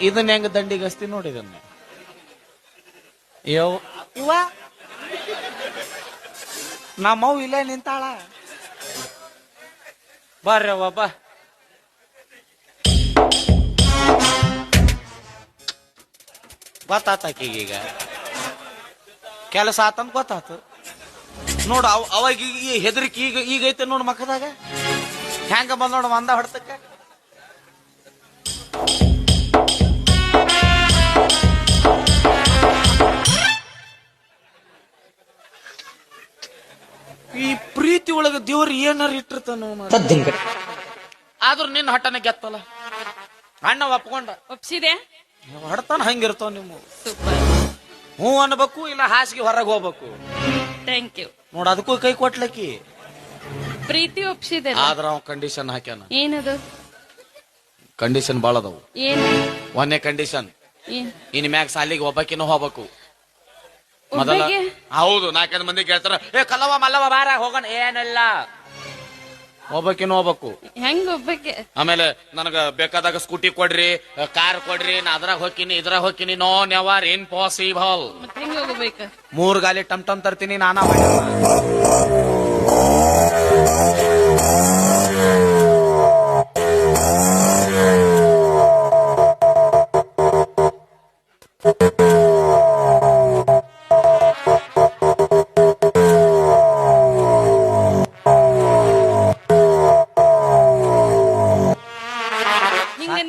ಇದನ್ನ ಹೆಂಗ ದಂಡಿಗಸ್ತಿ ನೋಡಿದನ್ನ ಇವ ನಮ್ಮವ್ ಇಲ್ಲೇ ನಿಂತಾಳ. ಬರ್ರವ್ವ ಬಾ. ಗೊತ್ತಾತಕೀಗ ಕೆಲಸ ಆತಂತ ಗೊತ್ತಾತು ನೋಡು. ಅವಾಗ ಈ ಹೆದರಿಕೆ ಈಗ ಐತೆ ನೋಡು ಮಕ್ಕದಾಗ ಹೆಂಗ ಬಂದ್ ನೋಡು ಒಂದ ಹೊಡ್ತಕ್ಕ. ಈ ಪ್ರೀತಿ ಒಳಗ ದೇವ್ರು ಏನಾರ ಇಟ್ಟಿರ್ತಾನ ಆದ್ರೂ ನಿನ್ನ ಹಠನೆ ಗೆತ್ತಲ್ಲ. ಅಣ್ಣ ಒಪ್ಕೊಂಡ ಒಪ್ಸಿದೆ ಹೊಡ್ತಾನ ಹಂಗಿರ್ತಾವ ನಿಮ್ಮ. ಹ್ಞೂ ಅನ್ಬೇಕು ಇಲ್ಲ ಹಾಸಿಗೆ ಹೊರಗೆ ಹೋಗ್ಬೇಕು. Thank you. ನೋಡ ಅದಕ್ಕೂ ಕೈ ಕೊಟ್ಲಕ್ಕಿ ಪ್ರೀತಿ ಒಪ್ಸಿದೆ. ಆದ್ರ ಅವ್ ಕಂಡೀಷನ್ ಹಾಕ್ಯಾನ. ಏನದು ಕಂಡೀಷನ್ ಬಾಳ ಅದಾವು. ಏನು ಒಂದೇ ಕಂಡೀಷನ್, ಇನ್ ಮ್ಯಾಗ ಸಾಲಿಗೆ ಒಬ್ಬಕಿನೂ ಹೋಗ್ಬೇಕು ಮೊದಲ. ಹೌದು, 4 ಮಂದಿ ಕೇಳ್ತಾರ ಏ ಕಲ್ಲವ ಮಲ್ಲವ ಬಾರ ಹೋಗೋಣ. ಏನಲ್ಲ, ಒಬ್ಬಕಿನೂ ಹೋಗ್ಬೇಕು. ಹೆಂಗ ಒಬ್ಬಕ್ಕೆ? ಆಮೇಲೆ ನನಗ ಬೇಕಾದಾಗ ಸ್ಕೂಟಿ ಕೊಡ್ರಿ, ಕಾರ್ ಕೊಡ್ರಿ, ನಾ ಅದ್ರಾಗ ಹೋಗ್ತೀನಿ ಇದ್ರಾಗ ಹೋಗ್ತೀನಿ. No never impossible. ಮತ್ತೆ ಹೆಂಗ ಹೋಗ್ಬೇಕ? 3 ಗಾಲಿ ಟಮ್ ಟಮ್ ತರ್ತೀನಿ ನಾನಾ.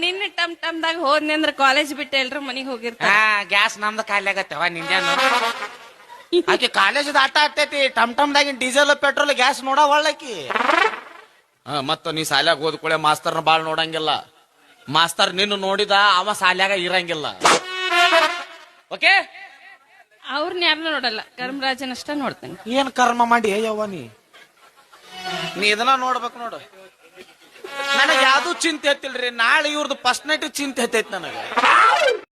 ನಿನ್ನೆ ಟಮ್ ಟಮ್ದಾಗ ಹೋದ್ನಿ ಅಂದ್ರ ಕಾಲೇಜ್ ಬಿಟ್ಟು ಎಲ್ರ ಮನಿಗ್ ಹೋಗಿರ್ತಾರ. ಗ್ಯಾಸ್ ನಮ್ದು ಖಾಲಿ ಆಗತ್ತವ ನಿಂದೇನು. ಆಕೆ ಕಾಲೇಜ್ ಆಟ ಆಡ್ತೈತಿ. ಟಮ್ ಟಮ್ದಾಗಿನ ಡೀಸೆಲ್ ಪೆಟ್ರೋಲ್ ಗ್ಯಾಸ್ ನೋಡ ಒಳ್ಳಕಿ. ಮತ್ತ ನೀ ಸಾಲ್ಯಾಗ ಹೋದ್ಕೂಳೆ ಮಾಸ್ತರ್ನ ಬಾಳ್ ನೋಡಂಗಿಲ್ಲ. ಮಾಸ್ತರ್ ನಿನ್ನ ನೋಡಿದ ಅವ ಸಾಲ್ಯಾಗ ಇರಂಗಿಲ್ಲ. ಓಕೆ, ಅವ್ರನ್ನ ಯಾರನ್ನ ನೋಡಲ್ಲ, ಕರ್ಮರಾಜನ್ ಅಷ್ಟ ನೋಡ್ತೇನೆ. ಏನ್ ಕರ್ಮ ಮಾಡಿ ಯವ್ವ ನೀ ಇದನ್ನ ನೋಡ್ಬೇಕು ನೋಡು. ನನಗೆ ಯಾವ್ದು ಚಿಂತೆ ಐತಿಲ್ರಿ. ನಾಳೆ ಇವ್ರದ್ದು ಫಸ್ಟ್ ನೈಟ್ ಚಿಂತೆ ಐತೈತಿ ನನಗೆ.